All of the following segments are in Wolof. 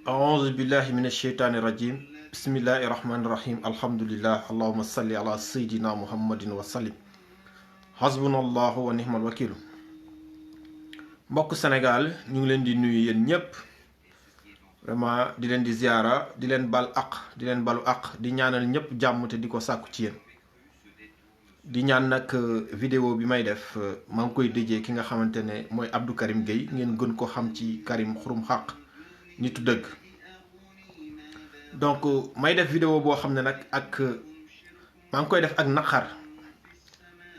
أعوذ بالله من الشيطان الرجيم بسم الله الرحمن الرحيم الحمد لله اللهم صل على سيدنا محمد وسلم حسبنا الله ونعم الوكيل mbokk Sénégal ñu ngi leen di nuyu yéen ñëpp vraiment di leen di ziara di leen bal ak di leen balu ak di ñaanal ñëpp jàmm te di ko sàkku ci yéen di ñaan nag vidéo bi may def maa ngi koy déjee ki nga xamante ne mooy Abdou Karim Gueye ngeen gën ko xam ci Karim Xurum Xaq nitu dëgg donc may def vidéo boo xam ne nag ak maa ngi koy def ak naqar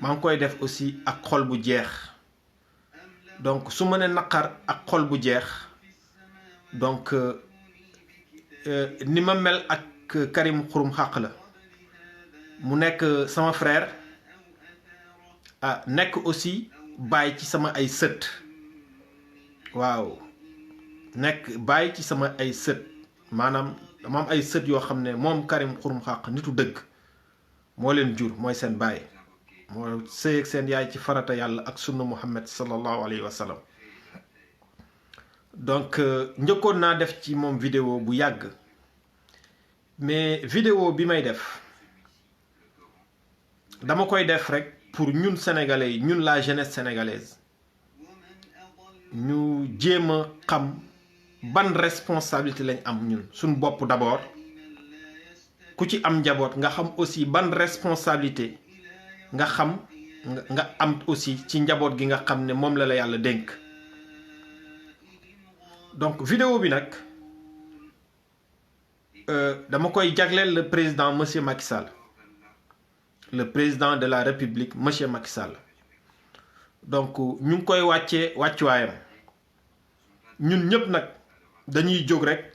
maa ngi koy def aussi ak xol bu jeex donc su ma ne naqar ak xol bu jeex donc ni ma mel ak Karim Xurum Xaq la mu nekk sama frère nekk aussi baay ci sama ay sët waaw nekk baay ci sama ay sët maanaam dama am ay sët yoo xam ne moom Karim Xurum Xaq nitu dëgg moo leen jur mooy seen baay moo sëy ak seen yaay ci farata yàlla ak sunna Muhammad sallallahu alayhi wa sallam donc njëkkoon naa def ci moom vidéo bu yàgg mais vidéo bi may def dama koy def rek pour ñun sénégalais yi ñun la jeunesse sénégalaise ñu jéem a xam ban responsabilité lañ am ñun suñ bopp d'abord ku ci am njaboot nga xam aussi ban responsabilité nga xam nga am aussi ci njaboot gi nga xam ne moom la yàlla dénk donc vidéo bi nag dama koy jagleel le président monsieur Macky Sall le président de la République monsieur Macky Sall donc ñu ngi koy wàccee wàccuwaayam ñun ñëpp nag dañuy jóg rek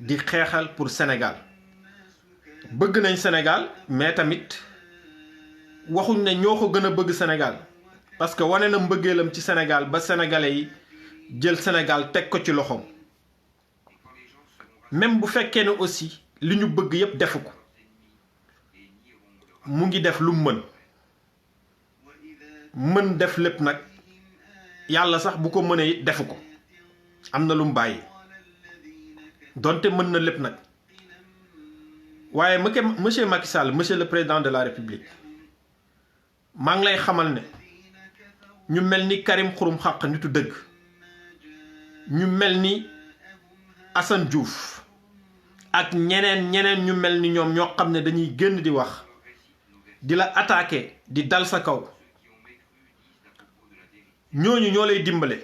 di xeexal pour Sénégal bëgg nañ Sénégal mais tamit waxuñ ne ñoo ko gën a bëgg Sénégal parce que wane na mbëggeelam ci Sénégal ba sénégalais yi jël Sénégal teg ko ci loxoom même bu fekkee ne aussi li ñu bëgg yépp defu ko mu ngi def lu mën def lépp nag yàlla sax bu ko mënee it defu ko am na lu mu bàyyi donte mën na lépp nag waaye monsieur Macky Sall monsieur le président de la République maa ngi lay xamal ne ñu mel ni Karim Xurum Xaq nitu dëgg ñu mel ni Assane Diouf ak ñeneen ñu mel ni ñoom ñoo xam ne dañuy génn di wax di la attaquer di dal sa kaw ñooñu ñoo lay dimbale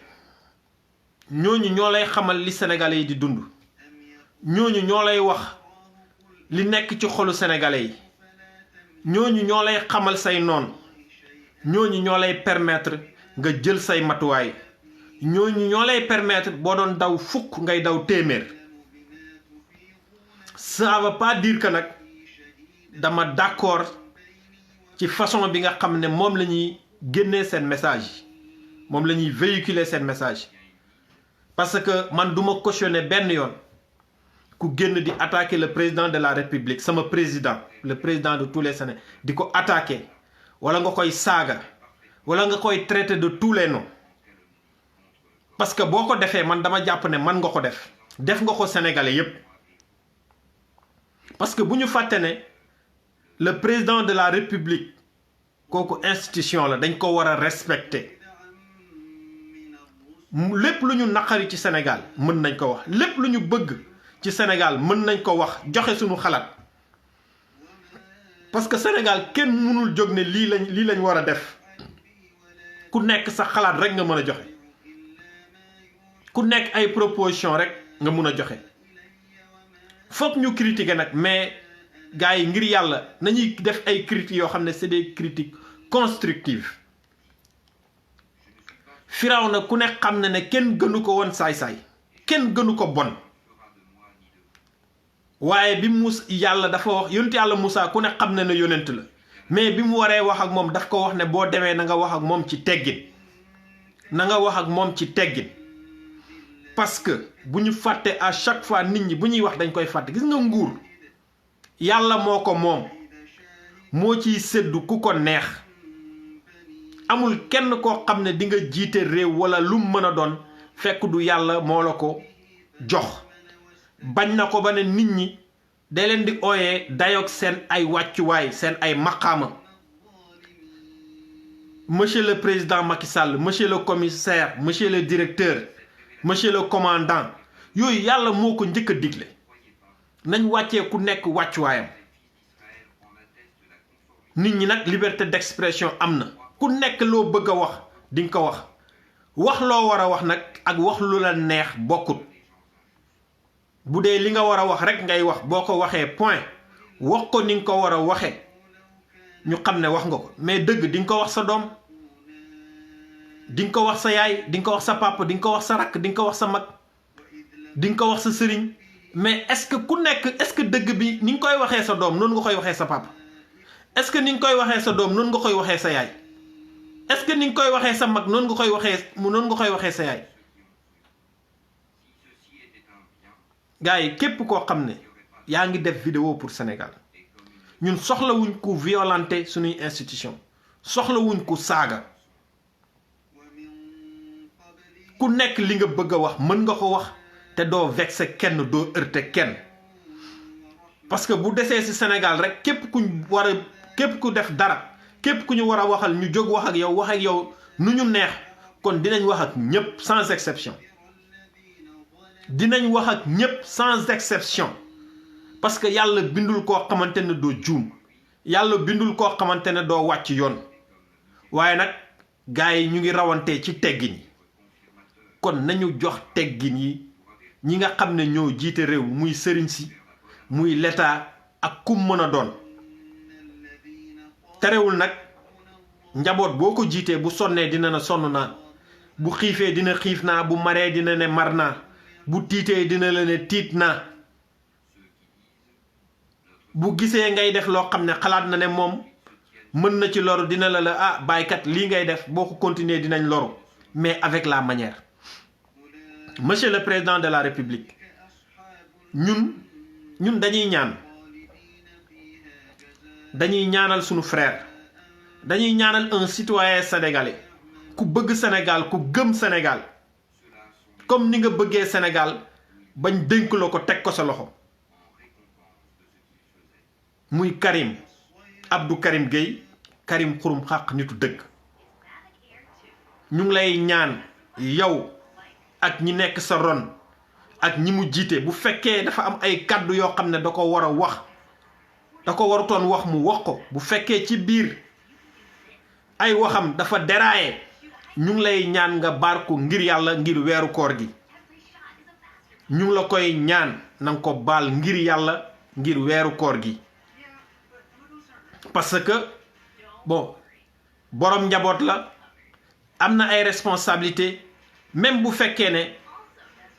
ñooñu ñoo lay xamal li sénégalais yi di dund ñooñu ñoo lay wax li nekk ci xolu sénégalais yi ñooñu ñoo lay xamal say noon ñooñu ñoo lay permettre nga jël say matuwaay ñooñu ñoo lay permettre boo doon daw fukk ngay daw téeméer ça veut pas dire que nag dama d'accord ci façon bi nga xam ne moom la ñuy génnee seen message moom la ñuy véhiculer seen message parce que man duma cautionner benn yoon ku génn di attaquer le président de la République sama président le président de tous les Sénégalais di ko attaquer wala nga koy saaga wala nga koy traiter de tous les noms parce que boo ko defee man dama jàpp ne man nga ko def nga ko sénégalais yépp parce que bu ñu fàtte ne le président de la République kooku institution la dañ ko war a respecter lépp lu ñu naqari ci Sénégal mën nañ ko wax lépp lu ñu bëgg ci Sénégal mën nañ ko wax joxe suñu xalaat parce que Sénégal kenn mënul jóg ne lii lañ war a def ku nekk sa xalaat rek nga mën a joxe ku nekk ay proposition rek nga mën a joxe foog ñu critiquer nag mais gars yi ngir yàlla nañuy def ay critiques yoo xam ne c'est des critiques constructives Firawna ku ne xam na ne kenn gënu ko woon saay-saay kenn gënu ko bon waaye bi yàlla dafa wax yonent yàlla Moussa ku ne xam na ne yonent la mais bi mu waree wax ak moom daf ko wax ne boo demee na nga wax ak moom ci teggin parce que bu ñu fàtte à chaque fois nit ñi bu ñuy wax dañ koy fàtte gis nga nguur yàlla moo ko moom moo ciy séddu ku ko neex amul kenn koo xam ne di nga jiite réew wala lu mën a doon fekk du yàlla moo la ko jox bañ na ko ba ne nit ñi day leen di ooyee dayoog seen ay wàccuwaay seen ay maqaama. Monsieur le président Macky Sall, monsieur le commissaire, monsieur le directeur, monsieur le commandant yooyu yàlla moo ko njëkk a digle nañ wàccee ku nekk wàccuwaayam. nit ñi nag liberté d'expression am na ku nekk loo bëgg a wax di nga ko wax loo war a wax nag ak wax lu la neex bokkut. bu dee li nga war a wax rek ngay wax boo ko waxee point wax ko ni nga ko war a waxee ñu xam ne wax nga ko mais dëgg di nga ko wax sa doom di nga ko wax sa yaay di nga ko wax sa papa di nga ko wax sa rakk di nga ko wax sa mag di nga ko wax sa sëriñ mais est-ce que dëgg bi ni nga koy waxee sa doom noonu nga koy waxee sa papa est-ce que ni nga koy waxee sa doom noonu nga koy waxee sa yaay est-ce que ni nga koy waxee sa mag noonu nga koy waxee sa yaay. gars yi képp koo xam ne yaa ngi def vidéo pour Sénégal ñun soxlawuñ ko violenter suñuy institution soxlawuñ ko saaga ku nekk li nga bëgg a wax mën nga ko wax te doo vexer kenn doo heurter kenn parce que bu desee ci Sénégal rek képp ku def dara képp ku ñu war a waxal ñu jóg wax ak yow nu ñu neex kon dinañ wax ak ñépp sans exception. dinañ wax ak ñépp sans exception parce que yàlla bindul koo xamante ne doo juum yàlla bindul koo xamante ne doo wàcc yoon waaye nag gars yi ñu ngi rawantee ci teggin yi kon nañu jox teggin yi ñi nga xam ne ñoo jiite réew muy sëriñ si muy l'état ak kum mën a doon. terewul nag njaboot boo ko jiitee bu sonnee dina ne sonn naa bu xiifee dina xiif naa bu maree dina ne mar naa bu tiitee dina la ne tiit naa bu gisee ngay def loo xam ne xalaat na ne moom mën na ci loru dina la baykat lii ngay def boo ko continuer dinañ loru mais avec la manière. Monsieur le président de la République ñun dañuy ñaanal sunu frère dañuy ñaanal un citoyen sénégalais ku bëgg Sénégal ku gëm Sénégal comme ni nga bëggee Sénégal bañ dénk la ko teg ko sa loxo muy Abdou Karim Gueye Karim Xurum Xaq nitu dëgg ñu ngi lay ñaan yow ak ñi nekk sa ron ak ñi mu jiite bu fekkee dafa am ay kàddu yoo xam ne da ko war a wax da ko warutoon wax mu wax ko bu fekkee ci biir ay waxam dafa déraillé ñu ngi lay ñaan nga baar ko ngir yàlla ngir weeru koor gi ñu ngi la koy ñaan nanga ko baal ngir yàlla ngir weeru koor gi parce que borom njaboot la am na ay responsabilité même bu fekkee ne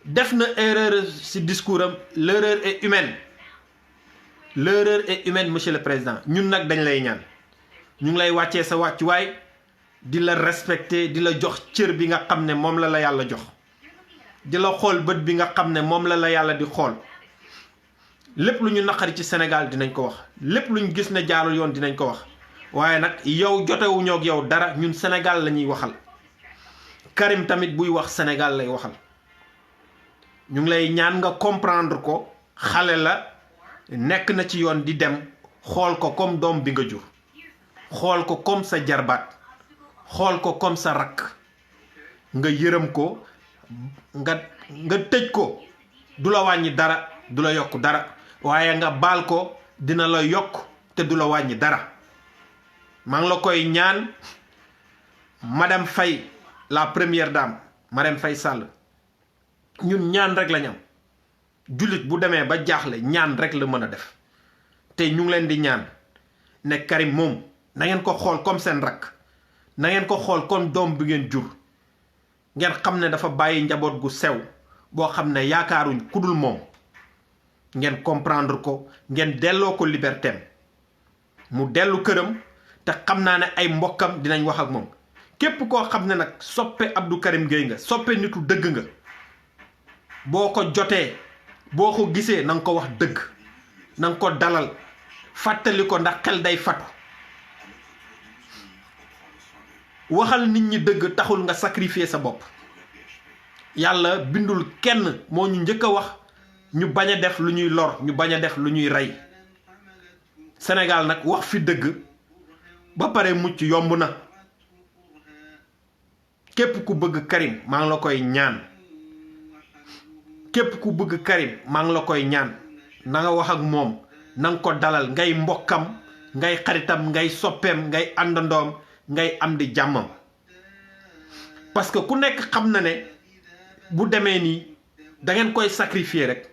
def na erreur ci discours am l'erreur est humaine monsieur le président ñun nag dañ lay ñaan ñu ngi lay wàccee sa wàccuwaay di la respecter di la jox cër bi nga xam ne moom la yàlla jox di la xool bët bi nga xam ne moom la yàlla di xool lépp lu ñu naqari ci Sénégal dinañ ko wax lépp lu ñu gis ne jaarul yoon dinañ ko wax waaye nag yow jotewuñoo ak yow dara ñun Sénégal la ñuy waxal Karim tamit buy wax Sénégal lay waxal ñu ngi lay ñaan nga comprendre ko xale la nekk na ci yoon di dem xool ko comme doom bi nga jur xool ko comme sa jarbaat xool ko comme sa rakk nga yërëm ko nga tëj ko du la wàññi dara du la yokk dara waaye nga baal ko dina la yokk te du la wàññi dara maa ngi la koy ñaan madame Faye la première dame Marème Faye Sall ñun ñaan rek lañ am jullit bu demee ba jaaxle ñaan rek la mën a def te ñu ngi leen di ñaan ne Karim moom na ngeen ko xool comme seen rakk na ngeen ko xool comme doom bi ngeen jur ngeen xam ne dafa bàyyi njaboot gu sew boo xam ne yaakaaruñ ku dul moom ngeen comprendre ko ngeen delloo ko libertéem mu dellu këram te xam naa ne ay mbokkam dinañ wax ak moom képp koo xam ne nag soppe Abdou Karim Gueye nga soppe nitu dëgg nga boo ko jotee boo ko gisee na nga ko wax dëgg na nga ko dalal fàttali ko ndax xel day fatu waxal nit ñi dëgg taxul nga sacrifier sa bopp yàlla bindul kenn moo ñu njëkk a wax ñu bañ a def lu ñuy lor ñu bañ a def lu ñuy rey Sénégal nag wax fi dëgg ba pare mucc yomb na képp ku bëgg Karim maa ngi la koy ñaan képp ku bëgg Karim maa ngi la koy ñaan na nga wax ak moom na nga ko dalal ngay mbokkam ngay xaritam ngay soppeem ngay àndandoom ngay am di jàmmam parce que ku nekk xam na ne bu demee nii da ngeen koy sacrifier rek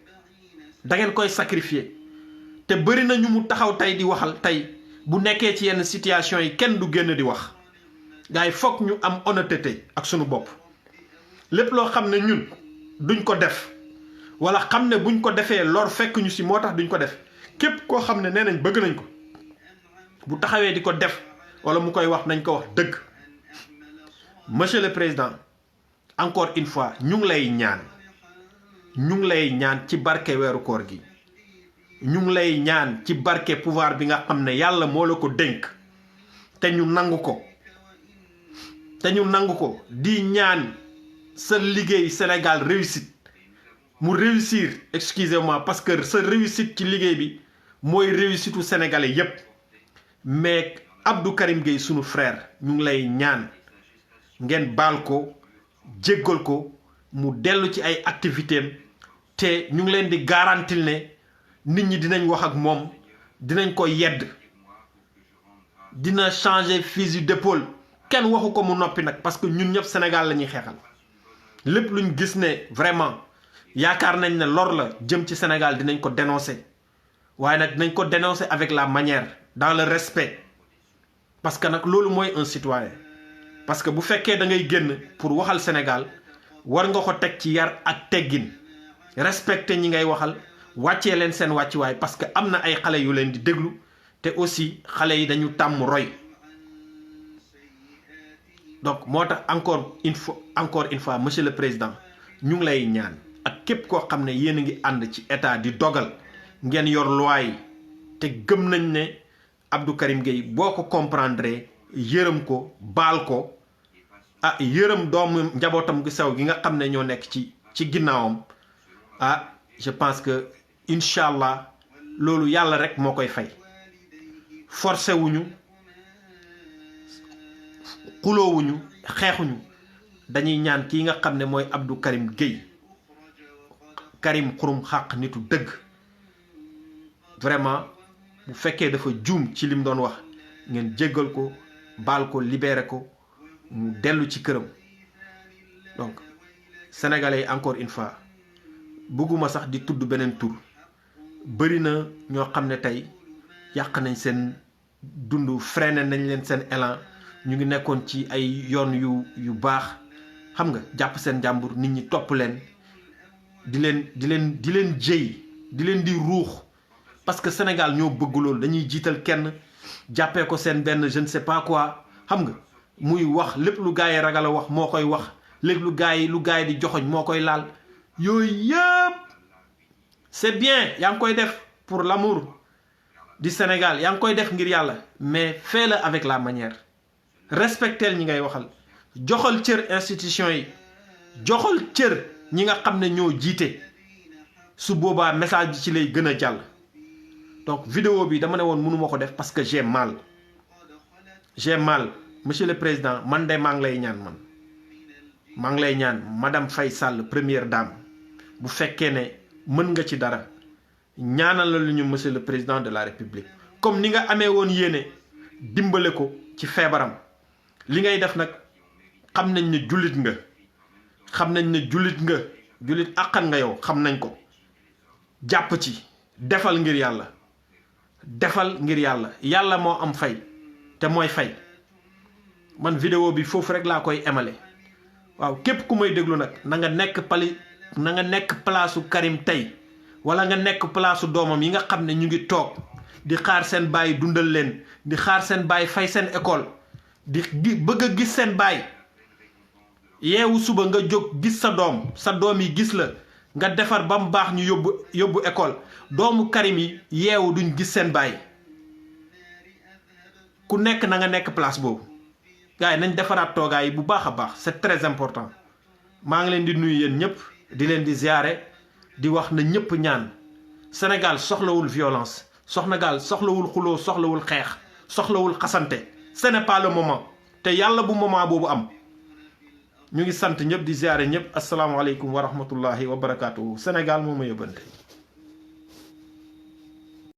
da ngeen koy sacrifier te bëri na ñu mu taxaw tey di waxal tey bu nekkee ci yenn situation yi kenn du génn di wax gars yi foog ñu am honnêteté ak sunu bopp lépp loo xam ne ñun duñ ko def wala xam ne buñ ko defee lor fekk ñu si moo tax duñ ko def képp koo xam ne nee nañ bëgg nañ ko bu taxawee di ko def wala mu koy wax nañ ko wax dëgg monsieur le président encore une fois ñu ngi lay ñaan ci barke weeru koor gi ñu ngi lay ñaan ci barke pouvoir bi nga xam ne yàlla moo la ko dénk te ñu nangu ko di ñaan sa liggéey Sénégal réussite mu réussir excusez-moi parce que sa réussite ci liggéey bi mooy réussite u sénégalais yépp mais Abdou Karim Gueye sunu frère ñu ngi lay ñaan ngeen baal ko jéggal ko mu dellu ci ay activités te ñu ngi leen di garantil ne nit ñi dinañ wax ak moom dinañ ko yedd dina changer fusil d'épaule kenn waxu ko mu noppi nag parce que ñun ñëpp Sénégal la ñuy xeexal lépp luñ gis ne vraiment yaakaar nañ ne lor la jëm ci Sénégal dinañ ko dénoncer waaye nag dinañ ko dénoncer avec la manière dans le respect parce que nag loolu mooy un citoyen parce que bu fekkee da ngay génn pour waxal Sénégal war nga ko teg ci yar ak teggin respecter ñi ngay waxal wàccee leen seen wàccuwaay parce que am na ay xale yu leen di déglu te aussi xale yi dañu tàmm roy donc moo tax encore une fois monsieur le président ñu ngi lay ñaan ak képp koo xam ne yéen a ngi ànd ci état di dogal ngeen yor loi yi te gëm nañ ne Abdou Karim Gueye boo ko comprendre yërëm ko baal ko yërëm doomu njabootam gu sew gi nga xam ne ñoo nekk ci ginnaawam je pense que incha allah loolu yàlla rek moo koy fay forcé wuñu xuloowuñu xeexuñu dañuy ñaan kii nga xam ne mooy Abdou Karim Gueye Karim xurum xàq nitu dëgg vraiment bu fekkee dafa juum ci lim doon wax ngeen jéggal ko baal ko libéré ko mu dellu ci këram donc sénégalais yi encore une fois bëgguma sax di tudd beneen tur bëri na ñoo xam ne tey yàq nañ seen dund freiné nañ leen seen élan ñu ngi nekkoon ci ay yoon yu baax xam nga jàpp seen jàmbur nit ñi topp leen di leen jëy di leen di ruux parce que Sénégal ñoo bëgg loolu dañuy jiital kenn jàppee ko seen benn je ne sais pas quoi xam nga muy wax lépp lu gars yi ragal a wax moo koy wax lépp lu gars yi di joxoñ moo koy laal yooyu yëpp c'est bien yaa ngi koy def pour l'amour du Sénégal yaa ngi koy def ngir yàlla mais fais-le avec la manière respecteel ñi ngay waxal joxal cër institution yi joxal cër ñi nga xam ne ñoo jiite su boobaa message bi ci lay gën a jàll donc vidéo bi dama ne woon mënuma ko def parce que j'ai mal monsieur le président man de maa ngi lay ñaan madame Faye Sall première dame bu fekkee ne mën nga ci dara ñaanal la lu ñu monsieur le président de la république comme ni nga amee woon yéene dimbale ko ci feebaram li ngay def nag xam nañ ne jullit àqan nga yow xam nañ ko jàpp ci defal ngir yàlla moo am fay te mooy fay man vidéo bi foofu rek laa koy emale waaw képp ku may déglu nag na nga nekk palaasu Karim tey wala nga nekk palaasu doomam yi nga xam ne ñu ngi toog di xaar seen baay dundal leen di xaar seen baay fay seen école di bëgg a gis seen baay yeewu suba nga jóg gis sa doom yi gis la nga defar ba mu baax ñu yóbbu école doomu Karim yi yeewu duñ gis seen baay ku nekk na nga nekk place boobu gars yi nañ defaraat toogaay yi bu baax a baax c'est très important maa ngi leen di nuyu yéen ñëpp di leen di ziare di wax na ñëpp ñaan. Sénégal soxlawul violence Sénégal soxlawul xuloo soxlawul xeex soxlawul xasante ce n'est pas le moment te yàlla bu moment boobu am. ñu ngi sant ñëpp di ziare ñëpp asalaamaaleykum wa rahmatullahi wa barakaatuhu Sénégal moo ma yóbbante